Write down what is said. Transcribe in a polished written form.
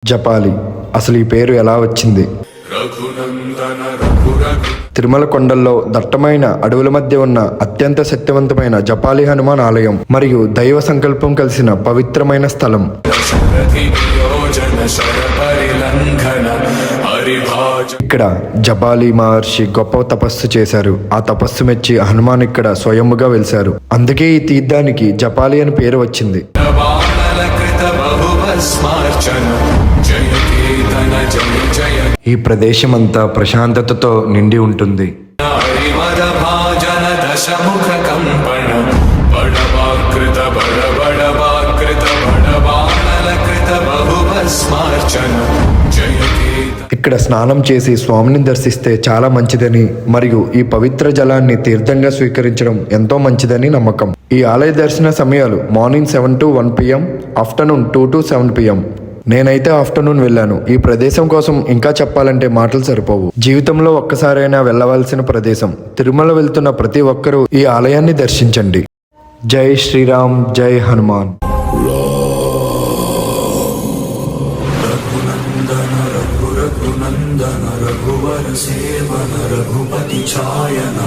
జపాలి అసలు ఈ పేరు ఎలా వచ్చింది? తిరుమల కొండల్లో దట్టమైన అడవుల మధ్య ఉన్న అత్యంత శక్తివంతమైన జపాలి హనుమాన్ ఆలయం మరియు దైవ సంకల్పం కలిసిన పవిత్రమైన స్థలం. ఇక్కడ జపాలి మహర్షి గొప్ప తపస్సు చేశారు. ఆ తపస్సు మెచ్చి హనుమాన్ ఇక్కడ స్వయముగా వెలిశారు. అందుకే ఈ తీర్థానికి జపాలి అని పేరు వచ్చింది. ఈ ప్రదేశం అంతా ప్రశాంతతతో నిండి ఉంటుంది. ఇక్కడ స్నానం చేసి స్వామిని దర్శిస్తే చాలా మంచిదని మరియు ఈ పవిత్ర జలాన్ని తీర్థంగా స్వీకరించడం ఎంతో మంచిదని నమ్మకం. ఈ ఆలయ దర్శన సమయాలు morning 7 to 1 PM, afternoon 2 to 7 PM. నేనైతే ఆఫ్టర్నూన్ వెళ్ళాను. ఈ ప్రదేశం కోసం ఇంకా చెప్పాలంటే మాటలు సరిపోవు. జీవితంలో ఒక్కసారైనా వెళ్ళవలసిన ప్రదేశం. తిరుమల వెళ్తున్న ప్రతి ఒక్కరూ ఈ ఆలయాన్ని దర్శించండి. జై శ్రీరామ్, జై హనుమాన్. రఘునందన రఘువర సేవన రఘుపతి ఛాయన